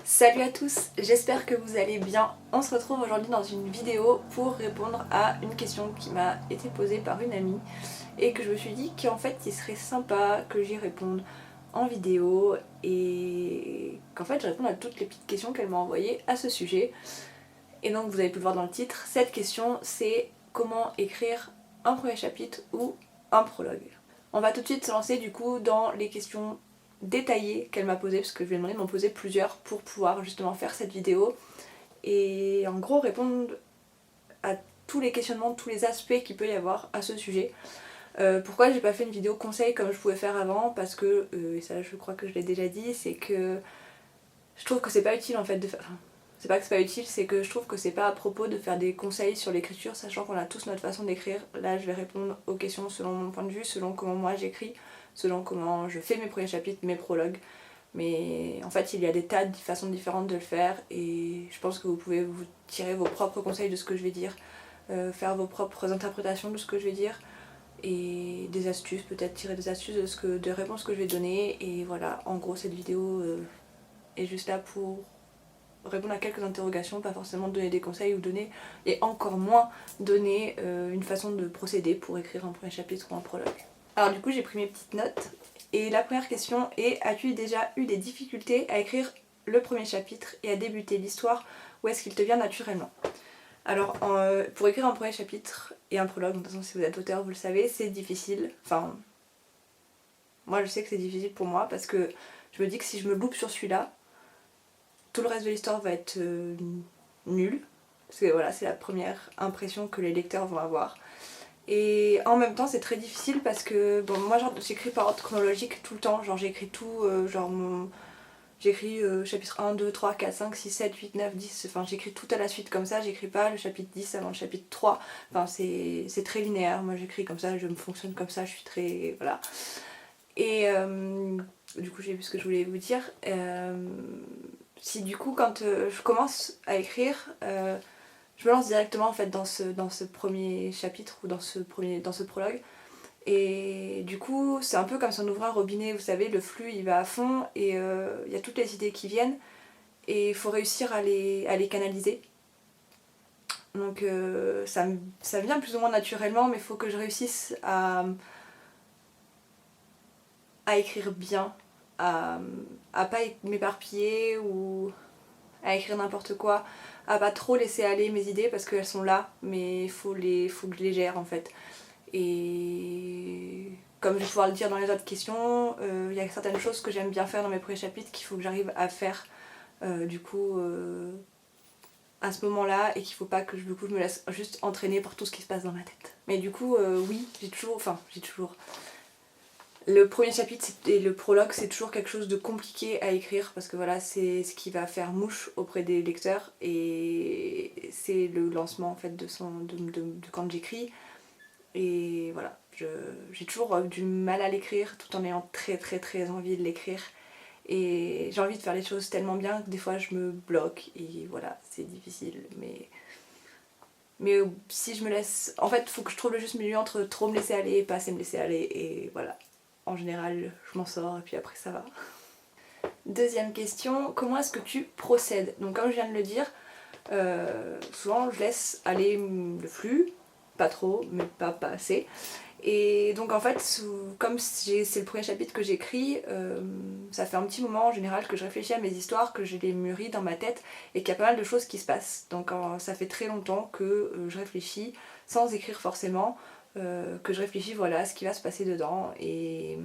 Salut à tous, j'espère que vous allez bien. On se retrouve aujourd'hui dans une vidéo pour répondre à une question qui m'a été posée par une amie et que je me suis dit qu'en fait il serait sympa que j'y réponde en vidéo et qu'en fait je réponde à toutes les petites questions qu'elle m'a envoyées à ce sujet. Et donc vous avez pu le voir dans le titre, cette question c'est comment écrire un premier chapitre ou un prologue. On va tout de suite se lancer du coup dans les questions détaillées qu'elle m'a posées, parce que je lui ai demandé de m'en poser plusieurs pour pouvoir justement faire cette vidéo et en gros répondre à tous les questionnements, tous les aspects qu'il peut y avoir à ce sujet. Pourquoi j'ai pas fait une vidéo conseil comme je pouvais faire avant, parce que, et ça je crois que je l'ai déjà dit, c'est que je trouve que c'est pas utile en fait de faire... Enfin, c'est pas que c'est pas utile, c'est que je trouve que c'est pas à propos de faire des conseils sur l'écriture, sachant qu'on a tous notre façon d'écrire. Là je vais répondre aux questions selon mon point de vue, selon comment moi j'écris, selon comment je fais mes premiers chapitres, mes prologues. Mais en fait il y a des tas de façons différentes de le faire et je pense que vous pouvez vous tirer vos propres conseils de ce que je vais dire, faire vos propres interprétations de ce que je vais dire et des astuces, peut-être tirer des astuces des réponses que je vais donner. Et voilà, en gros cette vidéo est juste là pour répondre à quelques interrogations, pas forcément donner des conseils ou donner, et encore moins donner une façon de procéder pour écrire un premier chapitre ou un prologue. Alors du coup j'ai pris mes petites notes et la première question est: as-tu déjà eu des difficultés à écrire le premier chapitre et à débuter l'histoire, ou est-ce qu'il te vient naturellement? Alors pour écrire un premier chapitre et un prologue, de toute façon si vous êtes auteur vous le savez, c'est difficile. Enfin moi je sais que c'est difficile pour moi parce que je me dis que si je me loupe sur celui-là, tout le reste de l'histoire va être nul. Parce que voilà, c'est la première impression que les lecteurs vont avoir. Et en même temps c'est très difficile parce que bon, moi genre, j'écris par ordre chronologique tout le temps, genre j'écris tout, j'écris chapitre 1, 2, 3, 4, 5, 6, 7, 8, 9, 10, enfin j'écris tout à la suite comme ça, j'écris pas le chapitre 10 avant le chapitre 3, enfin c'est très linéaire, moi j'écris comme ça, je me fonctionne comme ça, je suis très... voilà. Et du coup j'ai vu ce que je voulais vous dire. Si du coup quand je commence à écrire, je me lance directement en fait dans ce premier chapitre ou dans ce prologue. Et du coup c'est un peu comme si on ouvrait un robinet, vous savez, le flux il va à fond et il y a toutes les idées qui viennent et il faut réussir à les canaliser. Donc ça vient plus ou moins naturellement, mais il faut que je réussisse à écrire bien, à pas m'éparpiller ou à écrire n'importe quoi, à pas trop laisser aller mes idées parce qu'elles sont là, mais il faut que je les gère en fait. Et comme je vais pouvoir le dire dans les autres questions, il y a certaines choses que j'aime bien faire dans mes premiers chapitres qu'il faut que j'arrive à faire du coup à ce moment-là, et qu'il faut pas que du coup, je me laisse juste entraîner par tout ce qui se passe dans ma tête. Mais du coup oui, j'ai toujours... Le premier chapitre et le prologue c'est toujours quelque chose de compliqué à écrire parce que voilà, c'est ce qui va faire mouche auprès des lecteurs et c'est le lancement en fait de quand j'écris. Et voilà, j'ai toujours du mal à l'écrire tout en ayant très très très envie de l'écrire. Et j'ai envie de faire les choses tellement bien que des fois je me bloque et voilà, c'est difficile. Mais si je me laisse... En fait, il faut que je trouve le juste milieu entre trop me laisser aller et pas assez me laisser aller. Et voilà, en général, je m'en sors et puis après ça va. Deuxième question, comment est-ce que tu procèdes? Donc comme je viens de le dire, souvent je laisse aller le flux, pas trop, mais pas assez. Et donc en fait, comme c'est le premier chapitre que j'écris, ça fait un petit moment en général que je réfléchis à mes histoires, que je les mûris dans ma tête et qu'il y a pas mal de choses qui se passent. Donc ça fait très longtemps que je réfléchis, sans écrire forcément, que je réfléchis voilà à ce qui va se passer dedans. Et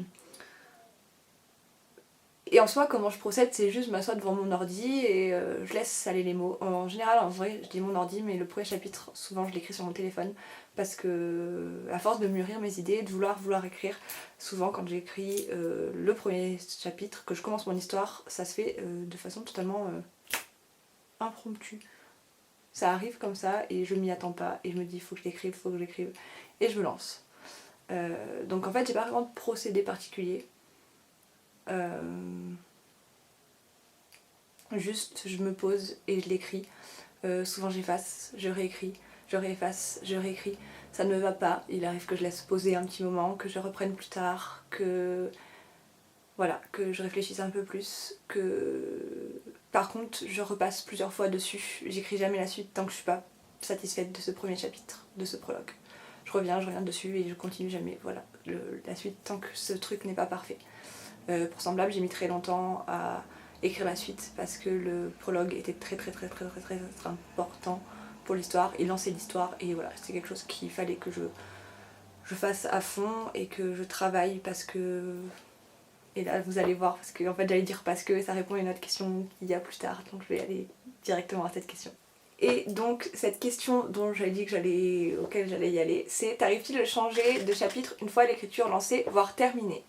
en soi, comment je procède, c'est juste je m'assois devant mon ordi et je laisse aller les mots. En général, en vrai, je dis mon ordi, mais le premier chapitre, souvent je l'écris sur mon téléphone parce que, à force de mûrir mes idées, de vouloir écrire, souvent quand j'écris le premier chapitre, que je commence mon histoire, ça se fait de façon totalement impromptue. Ça arrive comme ça et je m'y attends pas et je me dis faut que j'écrive et je me lance. Donc en fait, j'ai pas vraiment de procédé particulier. Juste je me pose et je l'écris. Souvent j'efface, je réécris, je réefface, je réécris. Ça ne me va pas, il arrive que je laisse poser un petit moment, que je reprenne plus tard, que voilà, que je réfléchisse un peu plus, que Par contre, je repasse plusieurs fois dessus, j'écris jamais la suite tant que je suis pas satisfaite de ce premier chapitre, de ce prologue. Je reviens dessus et je continue jamais, voilà, la suite tant que ce truc n'est pas parfait. Pour Semblable, j'ai mis très longtemps à écrire la suite parce que le prologue était très important pour l'histoire, il lançait l'histoire et voilà, c'est quelque chose qu'il fallait que je fasse à fond et que je travaille parce que... Et là vous allez voir, parce que en fait j'allais dire parce que ça répond à une autre question qu'il y a plus tard, donc je vais aller directement à cette question. Et donc cette question dont j'avais dit que auquel j'allais y aller, c'est t'arrive-t-il de changer de chapitre une fois l'écriture lancée, voire terminée?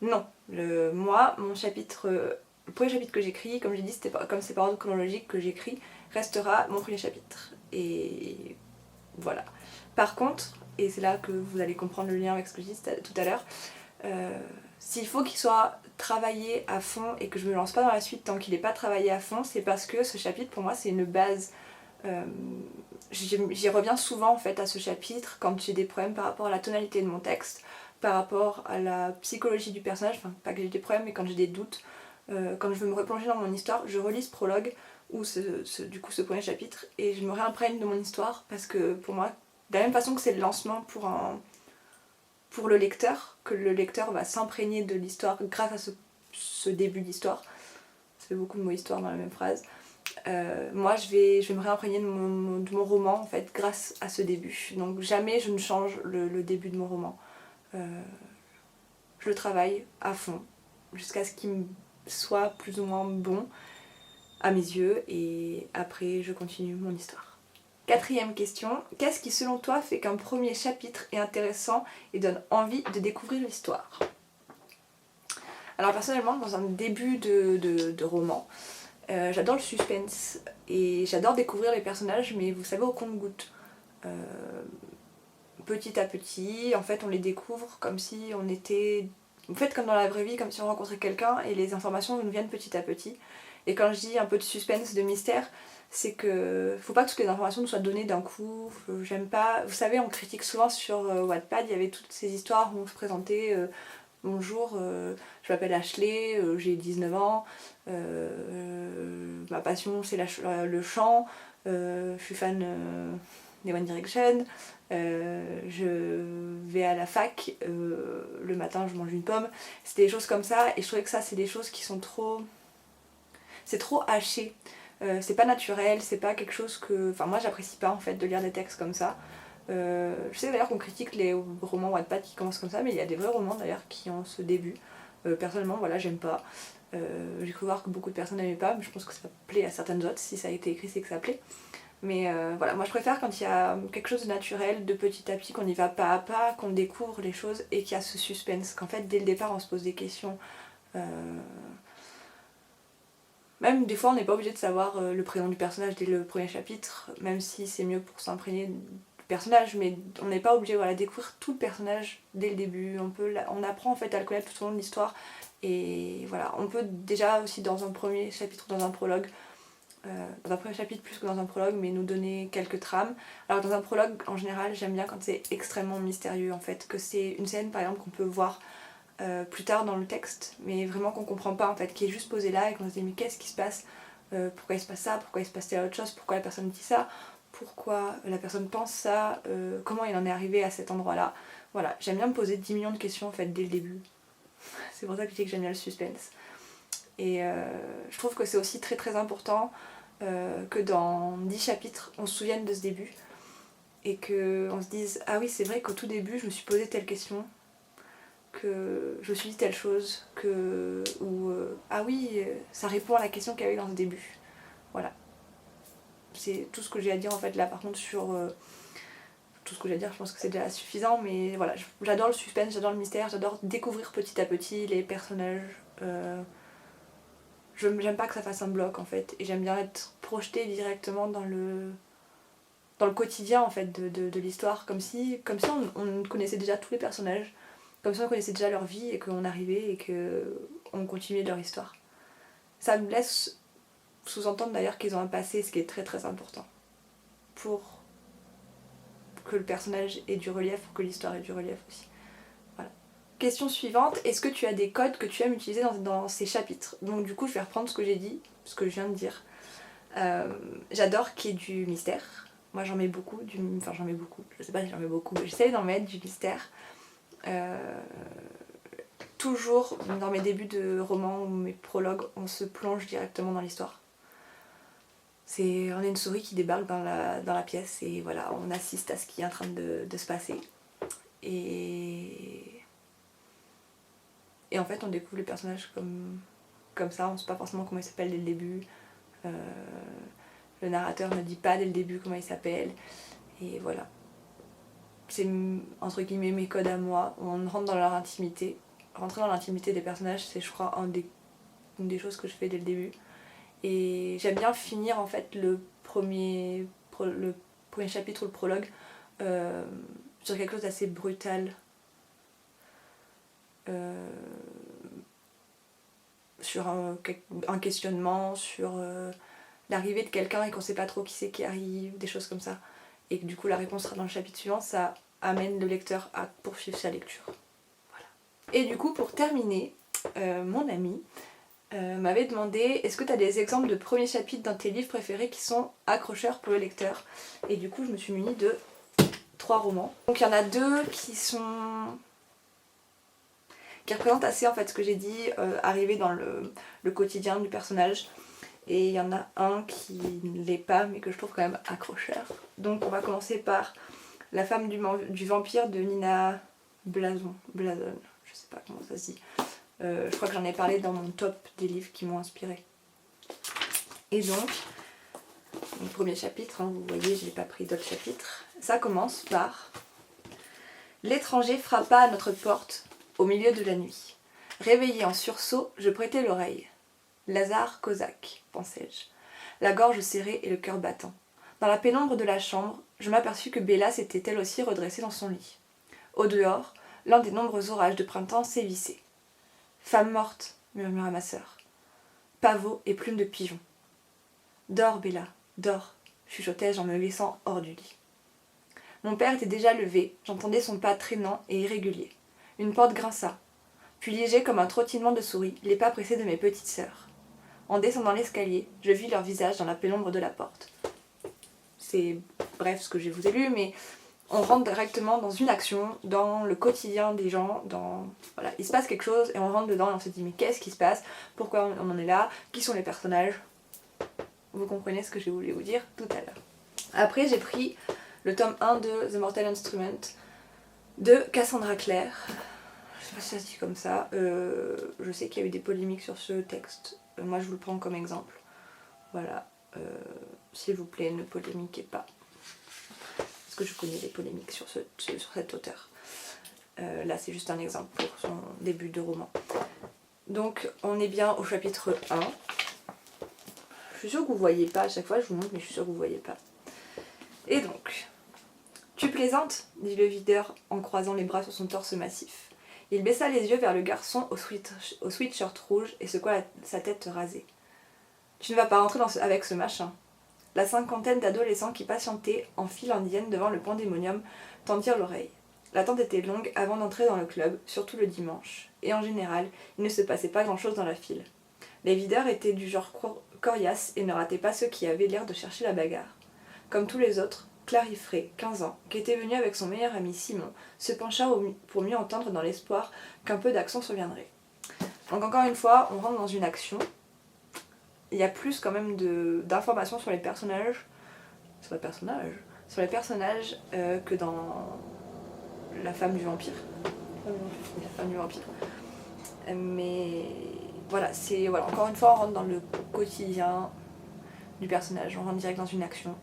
Non, moi, mon chapitre, le premier chapitre que j'écris, comme j'ai dit, comme c'est par ordre chronologique que j'écris, restera mon premier chapitre. Et voilà. Par contre, et c'est là que vous allez comprendre le lien avec ce que je disais tout à l'heure, s'il faut qu'il soit travaillé à fond et que je me lance pas dans la suite tant qu'il n'est pas travaillé à fond, c'est parce que ce chapitre pour moi c'est une base. J'y reviens souvent en fait à ce chapitre quand j'ai des problèmes par rapport à la tonalité de mon texte, par rapport à la psychologie du personnage, enfin pas que j'ai des problèmes mais quand j'ai des doutes, quand je veux me replonger dans mon histoire, je relis ce prologue ou du coup ce premier chapitre et je me réimprègne de mon histoire parce que pour moi, de la même façon que c'est le lancement pour le lecteur, que le lecteur va s'imprégner de l'histoire grâce à ce début d'histoire, ça fait beaucoup de mots histoire dans la même phrase, moi je vais me réimprégner de mon roman en fait grâce à ce début. Donc jamais je ne change le début de mon roman. Je le travaille à fond jusqu'à ce qu'il me soit plus ou moins bon à mes yeux et après je continue mon histoire. Quatrième question, qu'est-ce qui selon toi fait qu'un premier chapitre est intéressant et donne envie de découvrir l'histoire? Alors personnellement dans un début de roman, j'adore le suspense et j'adore découvrir les personnages, mais vous savez, au compte-gouttes. Petit à petit, en fait, on les découvre comme si on était... En fait, comme dans la vraie vie, comme si on rencontrait quelqu'un et les informations nous viennent petit à petit. Et quand je dis un peu de suspense, de mystère, c'est que faut pas que toutes les informations nous soient données d'un coup. J'aime pas... Vous savez, on critique souvent sur Wattpad, il y avait toutes ces histoires où on se présentait... Bonjour, je m'appelle Ashley, j'ai 19 ans, ma passion c'est le chant, je suis fan des One Direction, je vais à la fac, le matin je mange une pomme, c'est des choses comme ça et je trouvais que ça c'est des choses qui sont trop... C'est trop haché, c'est pas naturel, c'est pas quelque chose que... Enfin moi j'apprécie pas en fait de lire des textes comme ça. Je sais d'ailleurs qu'on critique les romans Wattpad qui commencent comme ça, mais il y a des vrais romans d'ailleurs qui ont ce début. Personnellement, voilà, j'aime pas. J'ai cru voir que beaucoup de personnes n'aimaient pas, mais je pense que ça plaît à certaines autres. Si ça a été écrit, c'est que ça plaît. Mais voilà, moi je préfère quand il y a quelque chose de naturel, de petit à petit, qu'on y va pas à pas, qu'on découvre les choses et qu'il y a ce suspense. Qu'en fait, dès le départ, on se pose des questions. Même des fois, on n'est pas obligé de savoir le prénom du personnage dès le premier chapitre, même si c'est mieux pour s'imprégner personnage, mais on n'est pas obligé de découvrir tout le personnage dès le début. On apprend en fait à le connaître tout au long de l'histoire et voilà, on peut déjà aussi dans un premier chapitre, dans un prologue, dans un premier chapitre plus que dans un prologue, mais nous donner quelques trames. Alors dans un prologue, en général, j'aime bien quand c'est extrêmement mystérieux en fait, que c'est une scène par exemple qu'on peut voir plus tard dans le texte, mais vraiment qu'on comprend pas en fait, qui est juste posée là et qu'on se dit mais qu'est-ce qui se passe, pourquoi il se passe ça, pourquoi il se passe telle autre chose, pourquoi la personne dit ça, pourquoi la personne pense ça, comment il en est arrivé à cet endroit-là. Voilà, j'aime bien me poser 10 millions de questions en fait dès le début. C'est pour ça que je dis que j'aime bien le suspense. Et je trouve que c'est aussi très important que dans 10 chapitres, on se souvienne de ce début et qu'on se dise ah oui c'est vrai qu'au tout début je me suis posé telle question, que je me suis dit telle chose, ou ah oui ça répond à la question qu'il y avait dans ce début. Voilà. C'est tout ce que j'ai à dire en fait là par contre sur tout ce que j'ai à dire, je pense que c'est déjà suffisant, mais voilà, j'adore le suspense, j'adore le mystère, j'adore découvrir petit à petit les personnages. J'aime pas que ça fasse un bloc en fait, et j'aime bien être projetée directement dans le quotidien en fait de l'histoire, comme si on connaissait déjà tous les personnages, comme si on connaissait déjà leur vie et qu'on arrivait et qu'on continuait leur histoire. Ça me laisse sous-entendre d'ailleurs qu'ils ont un passé, ce qui est très important pour que le personnage ait du relief, pour que l'histoire ait du relief aussi. Voilà. Question suivante, est-ce que tu as des codes que tu aimes utiliser dans ces chapitres? Donc du coup je vais reprendre ce que j'ai dit, ce que je viens de dire. J'adore qu'il y ait du mystère. Moi j'en mets beaucoup, enfin j'en mets beaucoup, je sais pas si j'en mets beaucoup, mais j'essaie d'en mettre du mystère. Toujours dans mes débuts de romans ou mes prologues, on se plonge directement dans l'histoire. On a une souris qui débarque dans la pièce et voilà, on assiste à ce qui est en train de se passer. Et en fait on découvre les personnages comme ça, on ne sait pas forcément comment ils s'appellent dès le début. Le narrateur ne dit pas dès le début comment il s'appelle. Et voilà. C'est entre guillemets mes codes à moi. On rentre dans leur intimité. Rentrer dans l'intimité des personnages, c'est je crois une des choses que je fais dès le début. Et j'aime bien finir en fait le premier chapitre ou le prologue sur quelque chose d'assez brutal. Sur un questionnement, sur l'arrivée de quelqu'un et qu'on sait pas trop qui c'est qui arrive, des choses comme ça. Et que du coup la réponse sera dans le chapitre suivant, ça amène le lecteur à poursuivre sa lecture. Voilà. Et du coup pour terminer, mon ami m'avait demandé est-ce que tu as des exemples de premiers chapitres dans tes livres préférés qui sont accrocheurs pour le lecteur. Et du coup je me suis munie de 3 romans. Donc il y en a 2 qui représentent assez en fait ce que j'ai dit, arriver dans le quotidien du personnage. Et il y en a un qui ne l'est pas mais que je trouve quand même accrocheur. Donc on va commencer par La femme du vampire de Nina Blason, je sais pas comment ça se dit. Je crois que j'en ai parlé dans mon top des livres qui m'ont inspirée. Et donc, le premier chapitre, hein, vous voyez je n'ai pas pris d'autres chapitres. Ça commence par L'étranger frappa à notre porte au milieu de la nuit. Réveillé en sursaut, je prêtai l'oreille. Lazare cosaque, pensai-je, la gorge serrée et le cœur battant. Dans la pénombre de la chambre, je m'aperçus que Bella s'était elle aussi redressée dans son lit. Au dehors, l'un des nombreux orages de printemps sévissait. Femme morte, murmura ma sœur. Pavots et plumes de pigeon. Dors, Bella, dors, chuchotai-je en me laissant hors du lit. Mon père était déjà levé, j'entendais son pas traînant et irrégulier. Une porte grinça, puis léger comme un trottinement de souris, les pas pressés de mes petites sœurs. En descendant l'escalier, je vis leur visage dans la pénombre de la porte. C'est bref ce que je vous ai lu, mais on rentre directement dans une action, dans le quotidien des gens, voilà, il se passe quelque chose et on rentre dedans et on se dit mais qu'est-ce qui se passe, pourquoi on en est là, qui sont les personnages. Vous comprenez ce que j'ai voulu vous dire tout à l'heure. Après j'ai pris le tome 1 de The Mortal Instrument de Cassandra Clare. Je sais pas si ça se dit comme ça. Je sais qu'il y a eu des polémiques sur ce texte. Moi je vous le prends comme exemple. Voilà. S'il vous plaît, ne polémiquez pas. Parce que je connais des polémiques sur cet auteur. Là c'est juste un exemple pour son début de roman. Donc on est bien au chapitre 1. Je suis sûre que vous voyez pas, à chaque fois je vous montre mais je suis sûre que vous voyez pas. Et donc, tu plaisantes, dit le videur en croisant les bras sur son torse massif. Il baissa les yeux vers le garçon au sweatshirt rouge et secoua sa tête rasée. Tu ne vas pas rentrer avec ce machin. La cinquantaine d'adolescents qui patientaient en file indienne devant le pandémonium tendirent l'oreille. L'attente était longue avant d'entrer dans le club, surtout le dimanche, et en général, il ne se passait pas grand-chose dans la file. Les videurs étaient du genre coriace et ne rataient pas ceux qui avaient l'air de chercher la bagarre. Comme tous les autres, Clary Frey, 15 ans, qui était venue avec son meilleur ami Simon, se pencha pour mieux entendre dans l'espoir qu'un peu d'accent surviendrait. Donc encore une fois, on rentre dans une action. Il y a plus quand même d'informations sur les personnages, que dans La femme du vampire. La femme du vampire. Mais voilà, encore une fois, on rentre dans le quotidien du personnage, on rentre direct dans une action.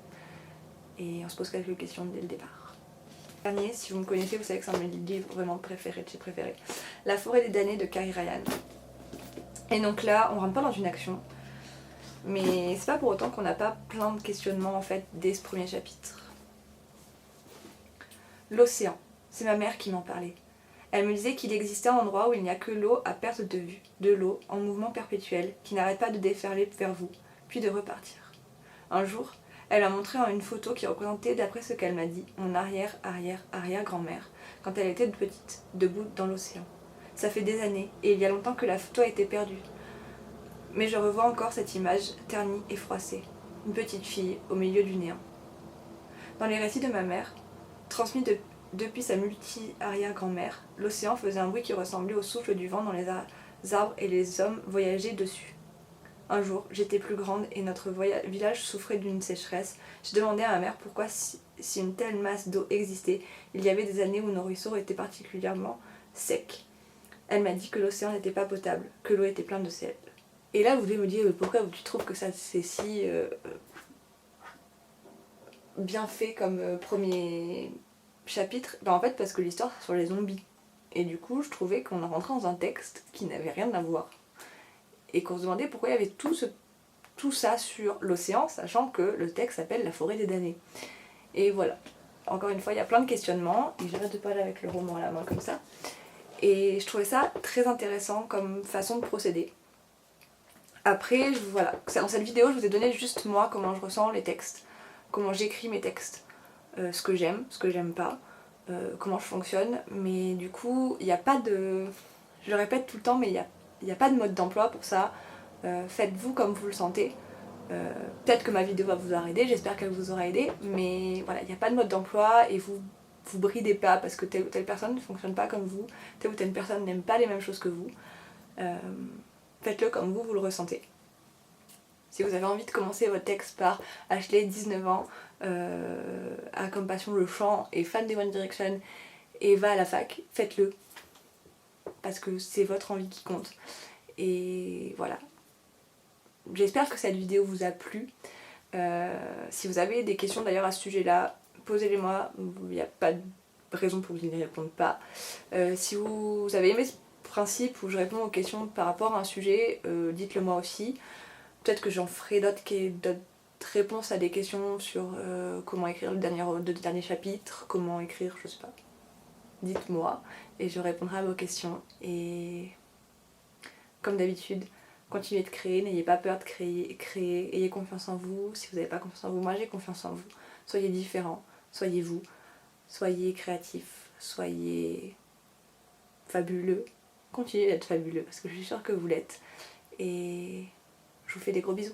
Et on se pose quelques questions dès le départ. Dernier, si vous me connaissez, vous savez que c'est un de mes livres vraiment préférés, de chez préférés. La forêt des damnés de Carrie Ryan. Et donc là, on rentre pas dans une action, mais c'est pas pour autant qu'on n'a pas plein de questionnements en fait dès ce premier chapitre. L'océan, c'est ma mère qui m'en parlait. Elle me disait qu'il existait un endroit où il n'y a que l'eau à perte de vue, de l'eau en mouvement perpétuel qui n'arrête pas de déferler vers vous, puis de repartir. Un jour, elle m'a montré une photo qui représentait, d'après ce qu'elle m'a dit, mon arrière-arrière-arrière-grand-mère, quand elle était petite, debout dans l'océan. Ça fait des années, et il y a longtemps que la photo a été perdue. Mais je revois encore cette image ternie et froissée. Une petite fille au milieu du néant. Dans les récits de ma mère, transmis depuis sa multi-arrière-grand-mère, l'océan faisait un bruit qui ressemblait au souffle du vent dans les arbres et les hommes voyageaient dessus. Un jour, j'étais plus grande et notre village souffrait d'une sécheresse. J'ai demandé à ma mère pourquoi, si une telle masse d'eau existait, il y avait des années où nos ruisseaux étaient particulièrement secs. Elle m'a dit que l'océan n'était pas potable, que l'eau était pleine de sel. Et là, vous devez me dire pourquoi tu trouves que ça c'est si bien fait comme premier chapitre. Ben en fait, parce que l'histoire c'est sur les zombies. Et du coup, je trouvais qu'on rentrait dans un texte qui n'avait rien à voir. Et qu'on se demandait pourquoi il y avait tout ça sur l'océan, sachant que le texte s'appelle La forêt des damnés. Et voilà. Encore une fois, il y a plein de questionnements. Et j'arrête de parler avec le roman à la main comme ça. Et je trouvais ça très intéressant comme façon de procéder. Après, voilà, dans cette vidéo, je vous ai donné juste moi, comment je ressens les textes, comment j'écris mes textes, ce que j'aime pas, comment je fonctionne. Mais du coup, il n'y a pas de... Je le répète tout le temps, mais il n'y a pas de mode d'emploi pour ça. Faites-vous comme vous le sentez. Peut-être que ma vidéo va vous avoir aidé, j'espère qu'elle vous aura aidé, mais voilà, il n'y a pas de mode d'emploi et vous bridez pas parce que telle ou telle personne ne fonctionne pas comme vous, telle ou telle personne n'aime pas les mêmes choses que vous. Faites-le comme vous le ressentez. Si vous avez envie de commencer votre texte par Ashley, 19 ans, a comme passion le chant, est fan des One Direction et va à la fac, faites-le. Parce que c'est votre envie qui compte. Et voilà. J'espère que cette vidéo vous a plu. Si vous avez des questions d'ailleurs à ce sujet-là, posez-les-moi. Il n'y a pas de raison pour que je n'y réponde pas. Si vous avez aimé ce principe où je réponds aux questions par rapport à un sujet, dites-le moi aussi. Peut-être que j'en ferai d'autres réponses à des questions sur comment écrire le dernier chapitre, comment écrire, je sais pas. Dites-moi et je répondrai à vos questions. Et comme d'habitude, continuez de créer, n'ayez pas peur de créer, ayez confiance en vous. Si vous n'avez pas confiance en vous, moi j'ai confiance en vous. Soyez différents, soyez vous, soyez créatifs, soyez fabuleux. Continuez d'être fabuleux parce que je suis sûre que vous l'êtes. Et je vous fais des gros bisous.